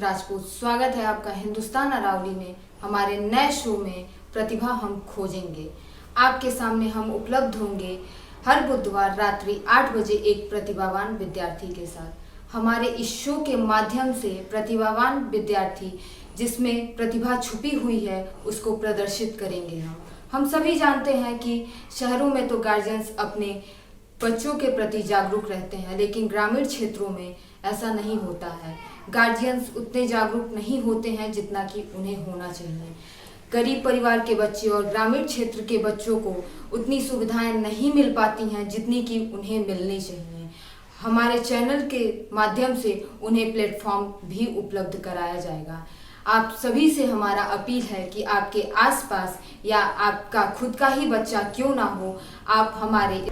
राजपूत। स्वागत है आपका हिंदुस्तान अरावली में हमारे नए शो में प्रतिभा हम खोजेंगे। आपके सामने हम उपलब्ध होंगे हर बुधवार रात्रि 8 बजे एक प्रतिभावान विद्यार्थी के साथ। हमारे इस शो के माध्यम से प्रतिभावान विद्यार्थी जिसमें प्रतिभा छुपी हुई है उसको प्रदर्शित करेंगे। हम सभी जानते हैं कि शहरों में तो गार्जियंस अपने बच्चों के प्रति जागरूक रहते हैं, लेकिन ग्रामीण क्षेत्रों में ऐसा नहीं होता है। गार्जियंस उतने जागरूक नहीं होते हैं जितना कि उन्हें होना चाहिए। गरीब परिवार के बच्चे और ग्रामीण क्षेत्र के बच्चों को उतनी सुविधाएं नहीं मिल पाती हैं जितनी कि उन्हें मिलनी चाहिए। हमारे चैनल के माध्यम से उन्हें प्लेटफॉर्म भी उपलब्ध कराया जाएगा। आप सभी से हमारा अपील है कि आपके आसपास या आपका खुद का ही बच्चा क्यों ना हो, आप हमारे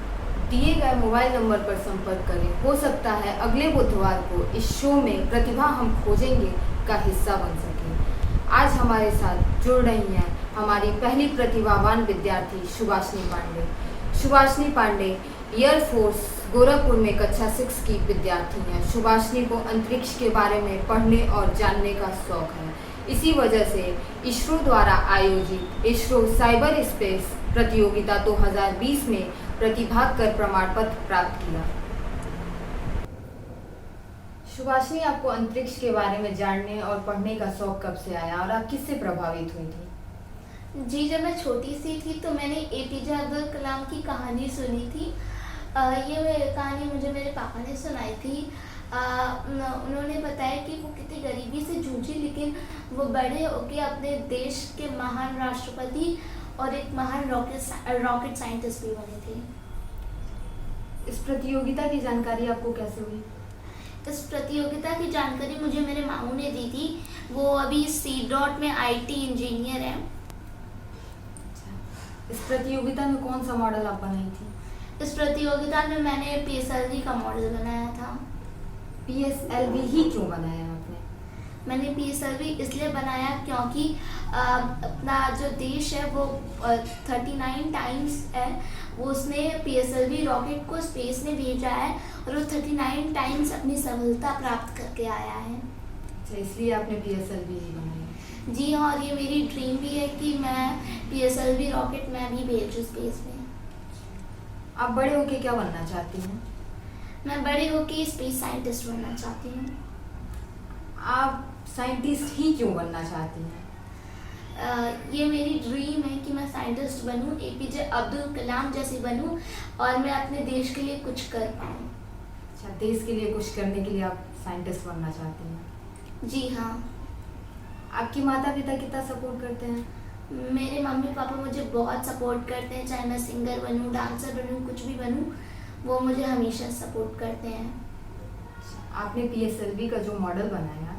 दिए गए मोबाइल नंबर पर संपर्क करें। हो सकता है अगले बुधवार को इस शो में प्रतिभा हम खोजेंगे का हिस्सा बन सके। आज हमारे साथ जुड़ रही हैं हमारी पहली प्रतिभावान विद्यार्थी सुभाषिनी पांडे। सुभाषिनी पांडे एयरफोर्स गोरखपुर में कक्षा 6 की विद्यार्थी हैं। सुभाषिनी को अंतरिक्ष के बारे में पढ़ने और जानने का शौक है। इसी वजह से इसरो द्वारा आयोजित इसरो साइबर स्पेस प्रतियोगिता 2020 में प्रतिभाग कर प्रमाण पत्र प्राप्त किया। सुभाषिनी, आपको अंतरिक्ष के बारे में जानने और पढ़ने का शौक कब से आया और आप किससे प्रभावित हुई थी? जी, जब मैं छोटी सी थी तो मैंने एपीजे अब्दुल कलाम की कहानी सुनी थी। ये कहानी मुझे मेरे पापा ने सुनाई थी। उन्होंने बताया कि वो कितनी गरीबी से जूझी, लेकिन वो बड़े होकर अपने देश के महान राष्ट्रपति और एक महान रॉकेट साइंटिस्ट भी बने थे। इस प्रतियोगिता की जानकारी आपको कैसे हुई? इस प्रतियोगिता की जानकारी मुझे मेरे मामू ने दी थी। वो अभी सीडॉट में आईटी इंजीनियर हैं। इस प्रतियोगिता में कौन सा मॉडल आप बनाई थी? इस प्रतियोगिता में मैंने पीएसएलवी का मॉडल बनाया था। पीएसएलवी ही क्यों बनाया आपने? मैंने पीएसएलवी इसलिए बनाया क्योंकि अपना जो देश है वो 39 टाइम्स है, वो उसने पीएसएलवी रॉकेट को स्पेस में भेजा है और वो 39 टाइम्स अपनी सफलता प्राप्त करके आया है। अच्छा, इसलिए आपने पीएसएलवी ही बनाया? जी हाँ, और ये मेरी ड्रीम भी है कि मैं पीएसएलवी रॉकेट में भी भेजूँ स्पेस में। आप बड़े होके क्या बनना चाहती हैं? मैं बड़े होके स्पेस साइंटिस्ट बनना चाहती हूँ। आप साइंटिस्ट ही क्यों बनना चाहती हैं? ये मेरी ड्रीम है कि मैं साइंटिस्ट बनूं, एपीजे अब्दुल कलाम जैसी बनूं और मैं अपने देश के लिए कुछ कर पाऊँ। अच्छा, देश के लिए कुछ करने के लिए आप साइंटिस्ट बनना चाहती हैं? जी हाँ। आपके माता पिता कितना सपोर्ट करते हैं? मेरे मम्मी पापा मुझे बहुत सपोर्ट करते हैं, चाहे मैं सिंगर बनूं, डांसर बनूं, कुछ भी बनूं, वो मुझे हमेशा सपोर्ट करते हैं। आपने पीएसएलवी का जो मॉडल बनाया,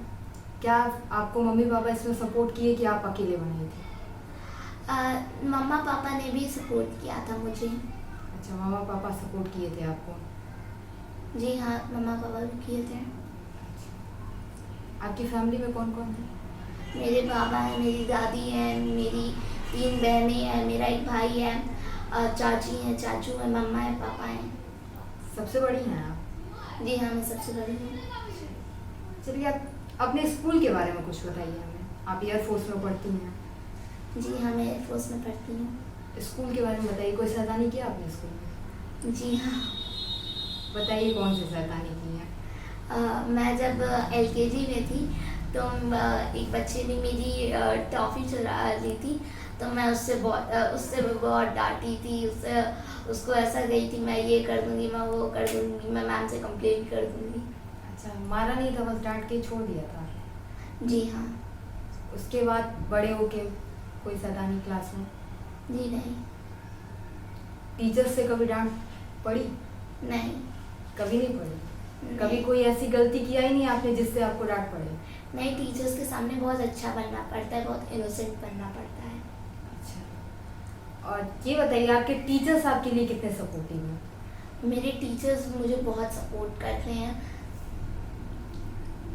क्या आपको मम्मी पापा इसमें सपोर्ट किए कि आप अकेले बनाई थी? मम्मा पापा ने भी सपोर्ट किया था मुझे। अच्छा, मम्मा पापा सपोर्ट किए थे आपको? जी हाँ, मम्मा पापा भी किए थे। आपकी फैमिली में कौन कौन है? मेरे बाबा हैं, मेरी दादी हैं, मेरी 3 बहनें हैं, मेरा एक भाई है, चाची हैं, चाचू हैं, मम्मा है, पापा हैं। सबसे बड़ी हैं आप? जी हाँ, मैं सबसे बड़ी हूँ। चलिए, आप अपने स्कूल के बारे में कुछ बताइए हमें। आप एयरफोर्स में पढ़ती हैं? जी हाँ, मैं एयरफोर्स में पढ़ती हूँ। स्कूल के बारे में बताइए। कोई शैतानी किया आपने स्कूल में? जी हाँ। बताइए कौन सी शैतानी की है? मैं जब एलकेजी में थी तो एक बच्चे ने मेरी टॉफ़ी चुरा ली थी, तो मैं उससे बहुत डांटी थी। उसको ऐसा गई थी, मैं ये कर दूँगी, मैं वो कर दूँगी, मैं मैम से कंप्लेंट कर दूँगी। अच्छा, मारा नहीं था, बस डांट के छोड़ दिया था? जी हाँ। उसके बाद बड़े होके कोई शैतानी क्लास में? जी नहीं। टीचर्स से कभी डांट पड़ी? नहीं। कभी नहीं पड़ी? नहीं। कभी कोई ऐसी गलती किया ही नहीं आपने जिससे आपको डांट पड़े? नहीं, टीचर्स के सामने बहुत अच्छा बनना पड़ता है, बहुत इनोसेंट बनना पड़ता है। अच्छा, और ये बताइए आपके टीचर्स आपके लिए कितने सपोर्टिव हैं? मेरे टीचर्स मुझे बहुत सपोर्ट करते हैं।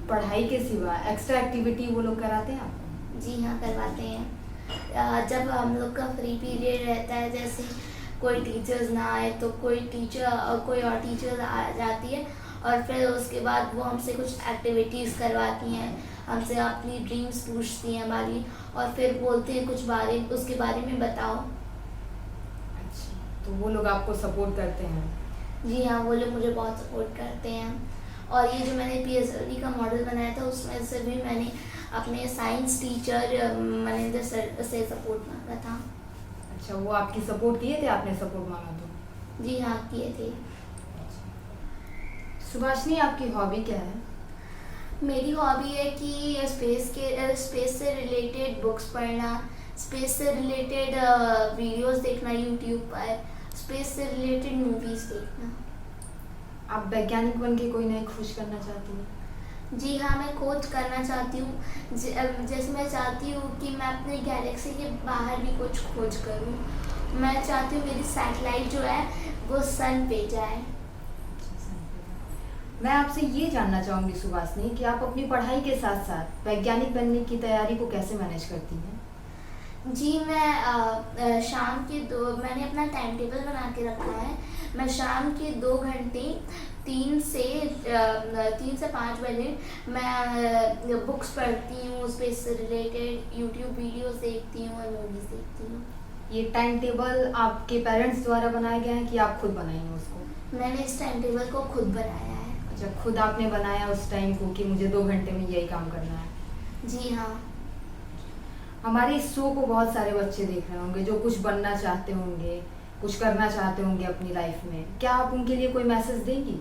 पढ़ाई के सिवा एक्स्ट्रा एक्टिविटी वो लोग कराते हैं आपको? जी हाँ, करवाते हैं। जब हम लोग का फ्री पीरियड रहता है, जैसे कोई टीचर्स ना आए तो कोई और टीचर आ जाती है और फिर उसके बाद वो हमसे कुछ एक्टिविटीज़ करवाती हैं, हमसे अपनी ड्रीम्स पूछती हैं हमारी, और फिर बोलते हैं कुछ उसके बारे में बताओ। अच्छा, तो वो लोग आपको सपोर्ट करते हैं? जी हाँ, वो लोग मुझे बहुत सपोर्ट करते हैं। और ये जो मैंने PSLV का मॉडल बनाया था उसमें से भी मैंने अपने साइंस टीचर मनिंदर सर से सपोर्ट मांगा था। अच्छा, वो आपकी सपोर्ट किए थे, आपने सपोर्ट मांगा तो? जी हाँ, किए थे। सुभाषनी, आपकी हॉबी क्या है? मेरी हॉबी है कि स्पेस से रिलेटेड बुक्स पढ़ना, स्पेस से रिलेटेड वीडियोस देखना यूट्यूब पर, स्पेस से रिलेटेड मूवीज़ देखना। आप वैज्ञानिक बन के कोई नई खोज करना चाहती हैं? जी हाँ, मैं खोज करना चाहती हूँ। जैसे मैं चाहती हूँ कि मैं अपने गैलेक्सी के बाहर भी कुछ खोज करूँ। मैं चाहती हूँ मेरी सैटेलाइट जो है वो सन पे जाए। मैं आपसे ये जानना चाहूँगी सुभाषनी कि आप अपनी पढ़ाई के साथ साथ वैज्ञानिक बनने की तैयारी को कैसे मैनेज करती हैं? जी, मैं शाम के मैंने अपना टाइम टेबल बना के रखा है। मैं शाम के 2 घंटे 3 से 5 बजे मैं बुक्स पढ़ती हूँ, स्पेस से रिलेटेड यूट्यूब वीडियोस देखती हूँ और मूवीज़ देखती हूँ। ये टाइम टेबल आपके पेरेंट्स द्वारा बनाया गया है कि आप खुद बनाई हैं उसको? मैंने इस टाइम टेबल को खुद बनाया है। अच्छा, खुद आपने बनाया उस टाइम को कि मुझे 2 घंटे में यही काम करना है? जी हाँ। हमारे इस शो को बहुत सारे बच्चे देख रहे होंगे जो कुछ बनना चाहते होंगे, कुछ करना चाहते होंगे अपनी लाइफ में। क्या आप उनके लिए कोई मैसेज देंगी?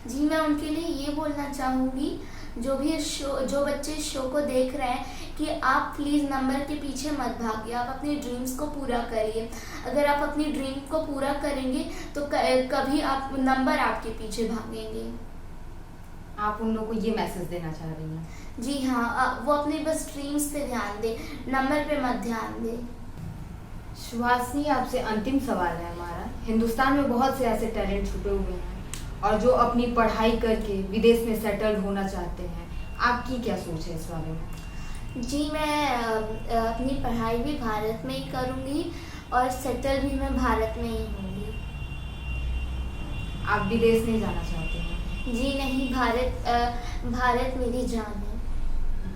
जी, मैं उनके लिए ये बोलना चाहूँगी, जो बच्चे इस शो को देख रहे हैं, कि आप प्लीज़ नंबर के पीछे मत भागिए, आप अपनी ड्रीम्स को पूरा करिए। अगर आप अपनी ड्रीम को पूरा करेंगे तो कभी आप नंबर आपके पीछे भागेंगे। आप उन लोगों को ये मैसेज देना चाह रही हैं? जी हाँ, वो अपने बस ड्रीम्स पे ध्यान दें, नंबर पे मत ध्यान दें। सुहासिनी, आपसे अंतिम सवाल है हमारा। हिंदुस्तान में बहुत से ऐसे टैलेंट छुपे हुए हैं और जो अपनी पढ़ाई करके विदेश में सेटल होना चाहते हैं, आपकी क्या सोच है इस बारे में? जी, मैं अपनी पढ़ाई भी भारत में ही करूँगी और सेटल भी मैं भारत में ही होंगी। आप विदेश नहीं जाना चाहते हैं? जी नहीं, भारत मेरी जान है।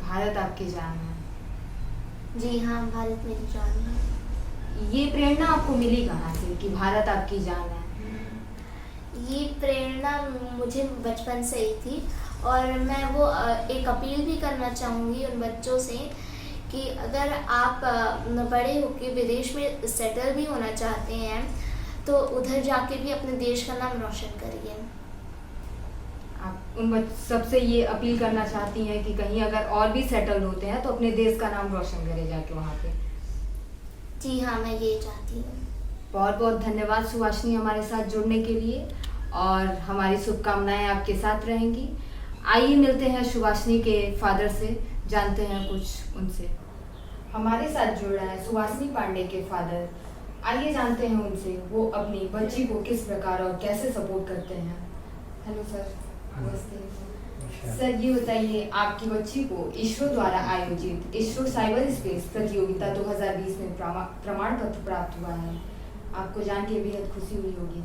भारत आपकी जान है? जी हाँ, भारत मेरी जान है। ये प्रेरणा आपको मिली कहाँ से कि भारत आपकी जान है? ये प्रेरणा मुझे बचपन से ही थी और मैं वो एक अपील भी करना चाहूँगी उन बच्चों से कि अगर आप बड़े होकर विदेश में सेटल भी होना चाहते हैं तो उधर जाके भी अपने देश का नाम रोशन करिए। आप उन सबसे ये अपील करना चाहती हैं कि कहीं अगर और भी सेटल होते हैं तो अपने देश का नाम रोशन करे जाके वहाँ पे? जी हाँ, मैं ये चाहती हूँ। बहुत बहुत धन्यवाद सुहासिनी हमारे साथ जुड़ने के लिए, और हमारी शुभकामनाएं आपके साथ रहेंगी। आइए मिलते हैं सुहासिनी के फादर से, जानते हैं कुछ उनसे। हमारे साथ जुड़ रहा है सुहासिनी पांडे के फादर। आइए जानते हैं उनसे वो अपनी बच्ची को किस प्रकार और कैसे सपोर्ट करते हैं। हेलो सर, नमस्ते सर। ये बताइए, आपकी बच्ची को इसरो द्वारा आयोजित इसरो साइबर स्पेस प्रतियोगिता 2020 में प्रमाण पत्र प्राप्त हुआ है। आपको जान के बेहद खुशी हुई होगी।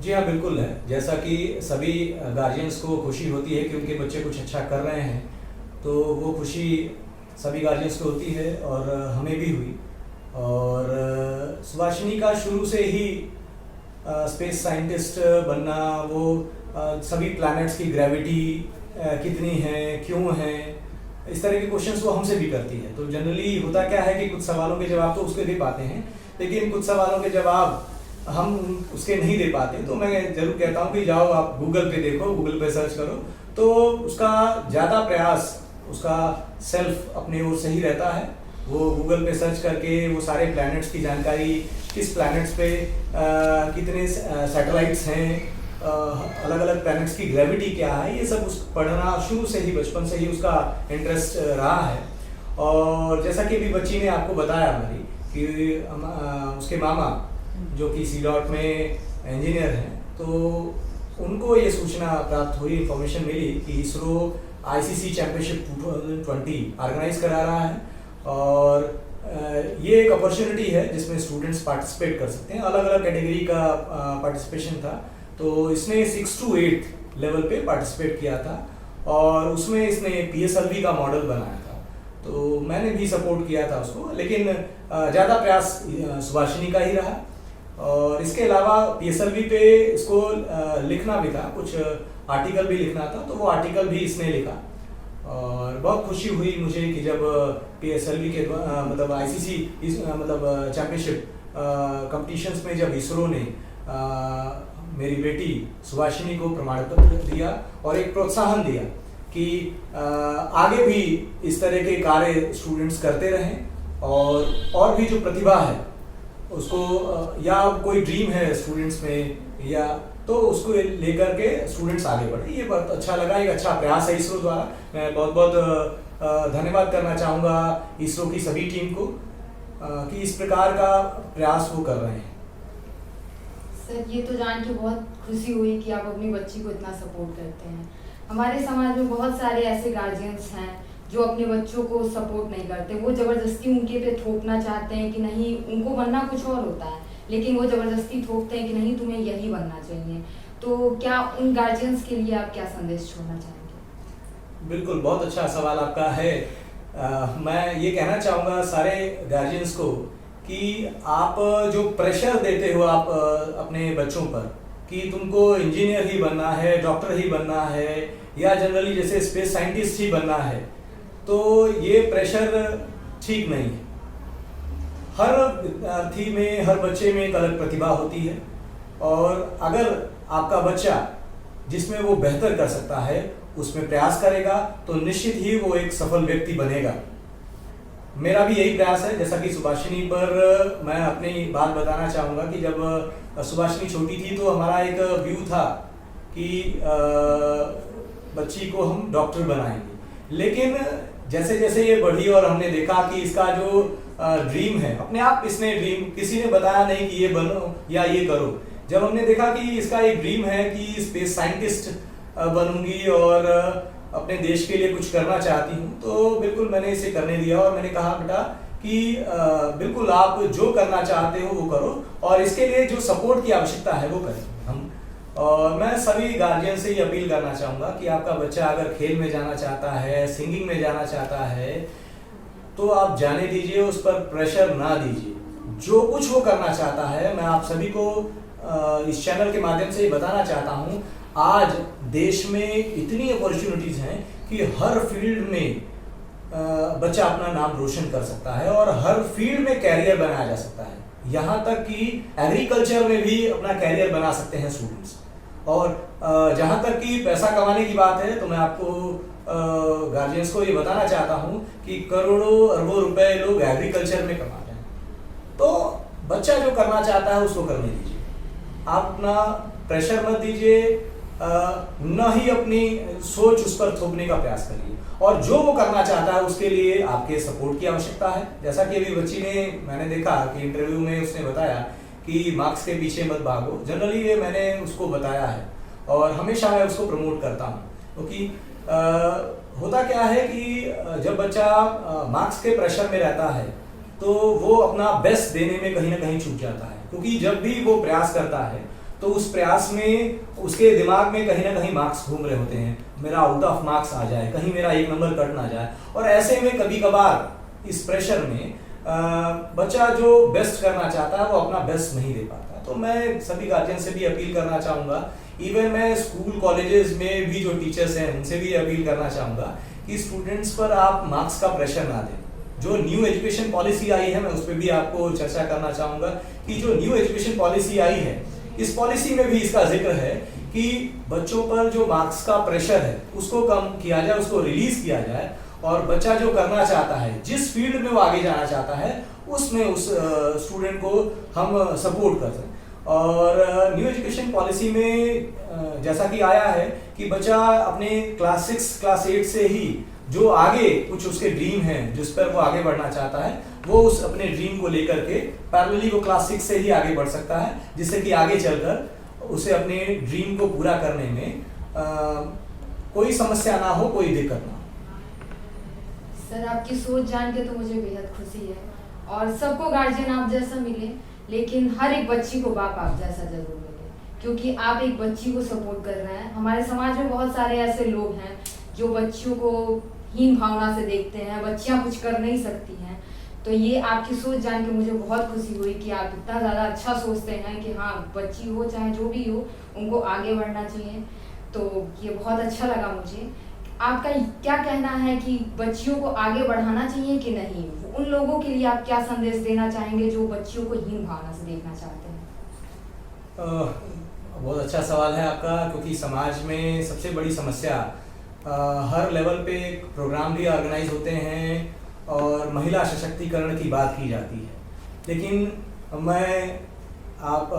जी हाँ, बिल्कुल है। जैसा कि सभी गार्जियंस को खुशी होती है कि उनके बच्चे कुछ अच्छा कर रहे हैं, तो वो खुशी सभी गार्जियंस को होती है और हमें भी हुई। और सुहासिनी का शुरू से ही स्पेस साइंटिस्ट बनना, वो सभी प्लैनेट्स की ग्रेविटी कितनी है, क्यों है, इस तरह के क्वेश्चंस वो हमसे भी करती है। तो जनरली होता क्या है कि कुछ सवालों के जवाब तो उसके दे पाते हैं, लेकिन कुछ सवालों के जवाब हम उसके नहीं दे पाते। तो मैं जरूर कहता हूँ कि जाओ आप गूगल पे देखो, गूगल पे सर्च करो, तो उसका ज़्यादा प्रयास उसका सेल्फ अपनी ओर से ही रहता है। वो गूगल पे सर्च करके वो सारे प्लैनेट्स की जानकारी, किस प्लैनेट्स पे कितने सैटेलाइट्स हैं, अलग अलग प्लैनेट्स की ग्रेविटी क्या है, ये सब उस पढ़ना शुरू से ही, बचपन से ही उसका इंटरेस्ट रहा है। और जैसा कि अभी बच्ची ने आपको बताया हमारी कि उसके मामा जो कि C.DOT में इंजीनियर हैं, तो उनको ये सूचना प्राप्त हुई, इंफॉर्मेशन मिली कि इसरो ICC चैम्पियनशिप 2020 ऑर्गेनाइज करा रहा है। और ये एक अपॉर्चुनिटी है जिसमें स्टूडेंट्स पार्टिसिपेट कर सकते हैं। अलग अलग कैटेगरी का पार्टिसिपेशन था, तो इसने 6 to 8 लेवल पे पार्टिसिपेट किया था और उसमें इसने PSLV का मॉडल बनाया था, तो मैंने भी सपोर्ट किया था उसको, लेकिन ज़्यादा प्रयास सुभाषिनी का ही रहा। और इसके अलावा PSLV पे इसको लिखना भी था, कुछ आर्टिकल भी लिखना था, तो वो आर्टिकल भी इसने लिखा। और बहुत खुशी हुई मुझे कि जब PSLV के मतलब ICC मतलब चैम्पियनशिप कंपटीशंस में जब इसरो ने मेरी बेटी सुभाषिनी को प्रमाण पत्र दिया और एक प्रोत्साहन दिया कि आगे भी इस तरह के कार्य स्टूडेंट्स करते रहें और भी जो प्रतिभा है उसको या कोई ड्रीम है स्टूडेंट्स में या तो उसको लेकर के स्टूडेंट्स आगे बढ़े। ये बहुत अच्छा लगा, एक अच्छा प्रयास है इसरो द्वारा। मैं बहुत बहुत धन्यवाद करना चाहूँगा इसरो की सभी टीम को कि इस प्रकार का प्रयास वो कर रहे हैं। सर, ये तो जान के बहुत खुशी हुई कि आप अपनी बच्ची को इतना सपोर्ट करते हैं। हमारे समाज में बहुत सारे ऐसे गार्जियंस हैं जो अपने बच्चों को सपोर्ट नहीं करते, वो ज़बरदस्ती उनके पे थोपना चाहते हैं कि नहीं, उनको बनना कुछ और होता है, लेकिन वो ज़बरदस्ती थोपते हैं कि नहीं तुम्हें यही बनना चाहिए। तो क्या उन गार्जियंस के लिए आप क्या संदेश छोड़ना चाहेंगे? बिल्कुल, बहुत अच्छा सवाल आपका है। मैं ये कहना चाहूँगा सारे गार्जियंस को कि आप जो प्रेशर देते हो आप अपने बच्चों पर कि तुमको इंजीनियर ही बनना है, डॉक्टर ही बनना है या जनरली जैसे स्पेस साइंटिस्ट ही बनना है, तो ये प्रेशर ठीक नहीं है। हर विद्यार्थी में, हर बच्चे में एक अलग प्रतिभा होती है और अगर आपका बच्चा जिसमें वो बेहतर कर सकता है उसमें प्रयास करेगा तो निश्चित ही वो एक सफल व्यक्ति बनेगा। मेरा भी यही प्रयास है। जैसा कि सुभाषिनी पर मैं अपनी बात बताना चाहूँगा कि जब सुभाषिनी छोटी थी तो हमारा एक व्यू था कि बच्ची को हम डॉक्टर बनाएंगे, लेकिन जैसे जैसे ये बढ़ी और हमने देखा कि इसका जो ड्रीम है, अपने आप इसने ड्रीम, किसी ने बताया नहीं कि ये बनो या ये करो। जब हमने देखा कि इसका एक ड्रीम है कि स्पेस साइंटिस्ट बनूंगी और अपने देश के लिए कुछ करना चाहती हूँ, तो बिल्कुल मैंने इसे करने दिया और मैंने कहा बेटा कि बिल्कुल आप जो करना चाहते हो वो करो और इसके लिए जो सपोर्ट की आवश्यकता है वो करेंगे हम। और मैं सभी गार्जियन से ये अपील करना चाहूँगा कि आपका बच्चा अगर खेल में जाना चाहता है, सिंगिंग में जाना चाहता है, तो आप जाने दीजिए, उस पर प्रेशर ना दीजिए। जो कुछ वो करना चाहता है, मैं आप सभी को इस चैनल के माध्यम से ये बताना चाहता हूँ, आज देश में इतनी अपॉर्चुनिटीज हैं कि हर फील्ड में बच्चा अपना नाम रोशन कर सकता है और हर फील्ड में कैरियर बनाया जा सकता है। यहाँ तक कि एग्रीकल्चर में भी अपना कैरियर बना सकते हैं स्टूडेंट्स। और जहाँ तक कि पैसा कमाने की बात है तो मैं आपको गार्जियंस को ये बताना चाहता हूँ कि करोड़ों अरबों रुपए लोग एग्रीकल्चर में कमा रहे हैं। तो बच्चा जो करना चाहता है उसको करने दीजिए, आप अपना प्रेशर मत दीजिए, न ही अपनी सोच उस पर थोपने का प्रयास करिए। और जो वो करना चाहता है उसके लिए आपके सपोर्ट की आवश्यकता है। जैसा कि अभी बच्ची ने, मैंने देखा कि इंटरव्यू में उसने बताया कि मार्क्स के पीछे मत भागो। जनरली ये मैंने उसको बताया है और हमेशा मैं उसको प्रमोट करता हूँ, क्योंकि होता क्या है कि जब बच्चा मार्क्स के प्रेशर में रहता है तो वो अपना बेस्ट देने में कहीं ना कहीं चूक जाता है, क्योंकि जब भी वो प्रयास करता है तो उस प्रयास में उसके दिमाग में कहीं ना कहीं मार्क्स घूम रहे होते हैं, मेरा आउट ऑफ मार्क्स आ जाए, कहीं मेरा एक नंबर कट ना जाए। और ऐसे में कभी कभार इस प्रेशर में बच्चा जो बेस्ट करना चाहता है वो अपना बेस्ट नहीं दे पाता। तो मैं सभी गार्जियन से भी अपील करना चाहूँगा, इवन मैं स्कूल कॉलेजेस में भी जो टीचर्स हैं उनसे भी अपील करना चाहूँगा कि स्टूडेंट्स पर आप मार्क्स का प्रेशर ना दें। जो न्यू एजुकेशन पॉलिसी आई है मैं उस पर भी आपको चर्चा करना चाहूँगा कि जो न्यू एजुकेशन पॉलिसी आई है, इस पॉलिसी में भी इसका जिक्र है कि बच्चों पर जो मार्क्स का प्रेशर है उसको कम किया जाए, उसको रिलीज किया जाए और बच्चा जो करना चाहता है, जिस फील्ड में वो आगे जाना चाहता है, उसमें उस स्टूडेंट को हम सपोर्ट कर सकें। और न्यू एजुकेशन पॉलिसी में जैसा कि आया है कि बच्चा अपने क्लास 6 क्लास 8 से ही जो आगे कुछ उसके ड्रीम है जिस पर वो आगे बढ़ना चाहता है, वो उस अपने ड्रीम को लेकर के पैरेलली वो क्लास 6 से ही आगे बढ़ सकता है, जिससे कि आगे चलकर उसे अपने ड्रीम को पूरा करने में कोई समस्या ना हो, कोई दिक्कत ना हो। सर, आपकी सोच जान के तो मुझे बेहद खुशी है और सबको गार्जियन आप जैसा मिले, लेकिन हर एक बच्ची को बाप आप जैसा जरूर मिले, क्योंकि आप एक बच्ची को सपोर्ट कर रहे हैं। हमारे समाज में बहुत सारे ऐसे लोग हैं जो बच्चियों को हीन भावना से देखते हैं, बच्चियां कुछ कर नहीं सकती हैं। तो ये आपकी सोच जान के मुझे बहुत खुशी हुई कि आप इतना ज़्यादा अच्छा सोचते हैं कि हाँ, बच्ची हो चाहे जो भी हो, उनको आगे बढ़ना चाहिए। तो ये बहुत अच्छा लगा मुझे। आपका क्या कहना है कि बच्चियों को आगे बढ़ाना चाहिए कि नहीं? उन लोगों के लिए आप क्या संदेश देना चाहेंगे जो बच्चियों को हीन भावना से देखना चाहते हैं? बहुत अच्छा सवाल है आपका, क्योंकि समाज में सबसे बड़ी समस्या हर लेवल पे प्रोग्राम भी ऑर्गेनाइज होते हैं और महिला सशक्तिकरण की बात की जाती है, लेकिन मैं आप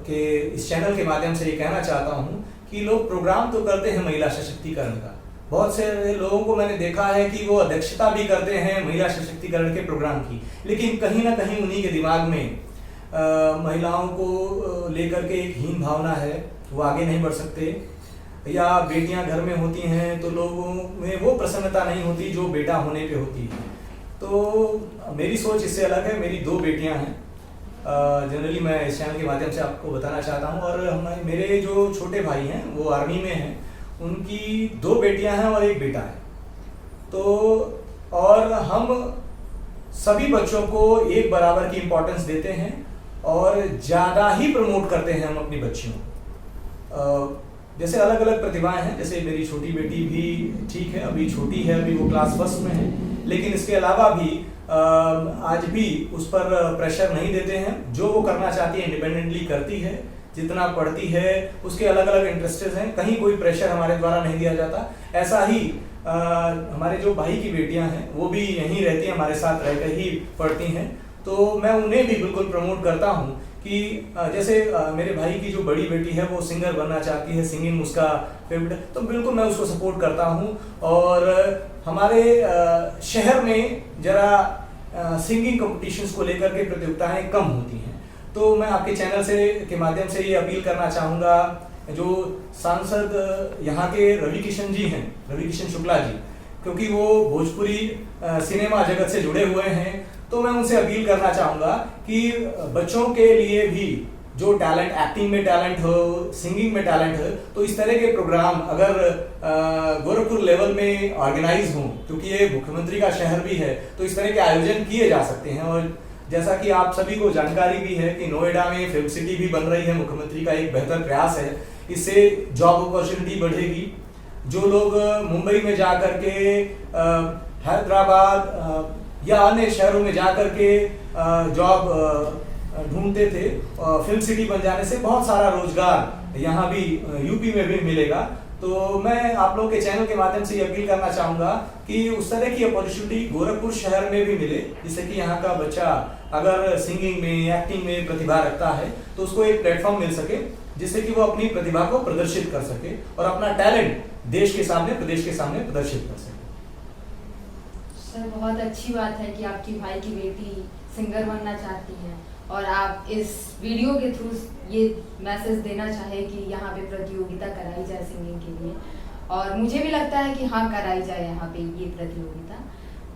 के इस चैनल के माध्यम से ये कहना चाहता हूँ कि लोग प्रोग्राम तो करते हैं महिला सशक्तिकरण का। बहुत से लोगों को मैंने देखा है कि वो अध्यक्षता भी करते हैं महिला सशक्तिकरण के प्रोग्राम की, लेकिन कहीं ना कहीं उन्हीं के दिमाग में महिलाओं को लेकर के एक हीन भावना है, वो आगे नहीं बढ़ सकते। या बेटियां घर में होती हैं तो लोगों में वो प्रसन्नता नहीं होती जो बेटा होने पे होती है। तो मेरी सोच इससे अलग है। मेरी 2 बेटियां हैं। जनरली मैं इस चैनल के माध्यम से आपको बताना चाहता हूँ। और मेरे जो छोटे भाई हैं वो आर्मी में हैं, उनकी 2 बेटियां हैं और 1 बेटा है। तो और हम सभी बच्चों को एक बराबर की इम्पोर्टेंस देते हैं और ज़्यादा ही प्रमोट करते हैं हम अपनी बच्चियों। जैसे अलग अलग प्रतिभाएं हैं, जैसे मेरी छोटी बेटी भी ठीक है, अभी छोटी है, अभी वो क्लास 1 में है, लेकिन इसके अलावा भी आज भी उस पर प्रेशर नहीं देते हैं। जो वो करना चाहती है इंडिपेंडेंटली करती है, जितना पढ़ती है उसके अलग अलग इंटरेस्टेड हैं, कहीं कोई प्रेशर हमारे द्वारा नहीं दिया जाता। ऐसा ही हमारे जो भाई की बेटियां हैं वो भी यहीं रहती हैं, हमारे साथ रहकर ही पढ़ती हैं। तो मैं उन्हें भी बिल्कुल प्रमोट करता हूँ कि जैसे मेरे भाई की जो बड़ी बेटी है वो सिंगर बनना चाहती है, सिंगिंग उसका फेवरेट है, तो बिल्कुल मैं उसको सपोर्ट करता हूँ। और हमारे शहर में जरा सिंगिंग कॉम्पिटिशन्स को लेकर के प्रतियोगिताएं कम होती हैं। तो मैं आपके चैनल से के माध्यम से ये अपील करना चाहूँगा, जो सांसद यहाँ के रवि किशन जी हैं, रवि किशन शुक्ला जी, क्योंकि वो भोजपुरी सिनेमा जगत से जुड़े हुए हैं, तो मैं उनसे अपील करना चाहूँगा कि बच्चों के लिए भी जो टैलेंट, एक्टिंग में टैलेंट हो, सिंगिंग में टैलेंट हो, तो इस तरह के प्रोग्राम अगर गोरखपुर लेवल में ऑर्गेनाइज हों, क्योंकि ये मुख्यमंत्री का शहर भी है, तो इस तरह के आयोजन किए जा सकते हैं। और जैसा कि आप सभी को जानकारी भी है कि नोएडा में फिल्म सिटी भी बन रही है, मुख्यमंत्री का एक बेहतर प्रयास है। इससे जॉब अपॉर्चुनिटी बढ़ेगी। जो लोग मुंबई में जा करके, हैदराबाद या अन्य शहरों में जा करके जॉब ढूंढते थे, फिल्म सिटी बन जाने से बहुत सारा रोजगार यहाँ भी यूपी में भी मिलेगा। तो मैं आप लोगों के चैनल के माध्यम से ये अपील करना चाहूँगा कि उस तरह की अपॉर्चुनिटी गोरखपुर शहर में भी मिले, जिससे कि यहाँ का बच्चा अगर सिंगिंग में, एक्टिंग में प्रतिभा रखता है तो उसको एक प्लेटफॉर्म मिल सके, जिससे कि वो अपनी प्रतिभा को प्रदर्शित कर सके और अपना टैलेंट देश के सामने, प्रदेश के सामने प्रदर्शित कर सके। सर, बहुत अच्छी बात है कि आपकी भाई की बेटी सिंगर बनना चाहती हैं और आप इस वीडियो के थ्रू ये मैसेज देना चाहे कि यहाँ पे प्रतियोगिता कराई जाए सिंगिंग के लिए। और मुझे भी लगता है कि हाँ, कराई जाए यहाँ पे ये प्रतियोगिता।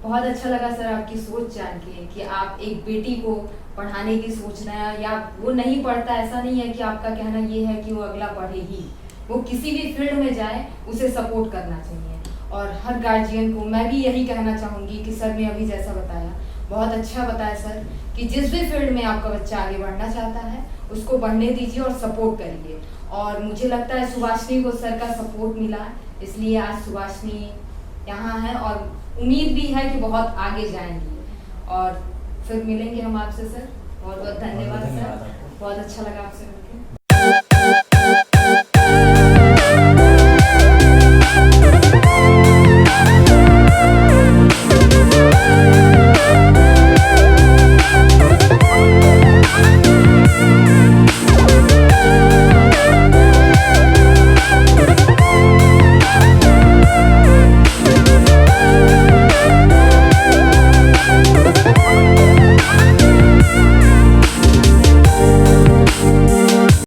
बहुत अच्छा लगा सर आपकी सोच जान के कि आप एक बेटी को पढ़ाने की सोच रहे हैं, या वो नहीं पढ़ता, ऐसा नहीं है कि आपका कहना ये है कि वो अगला पढ़े ही, वो किसी भी फील्ड में जाए उसे सपोर्ट करना चाहिए। और हर गार्जियन को मैं भी यही कहना चाहूँगी कि सर ने अभी जैसा बताया, बहुत अच्छा बताया सर, कि जिस भी फील्ड में आपका बच्चा आगे बढ़ना चाहता है उसको बढ़ने दीजिए और सपोर्ट करिए। और मुझे लगता है सुभाषिनी को सर का सपोर्ट मिला, इसलिए आज सुभाषिनी यहाँ है और उम्मीद भी है कि बहुत आगे जाएंगी। और फिर मिलेंगे हम आपसे सर। बहुत बहुत धन्यवाद सर, बहुत अच्छा लगा आपसे।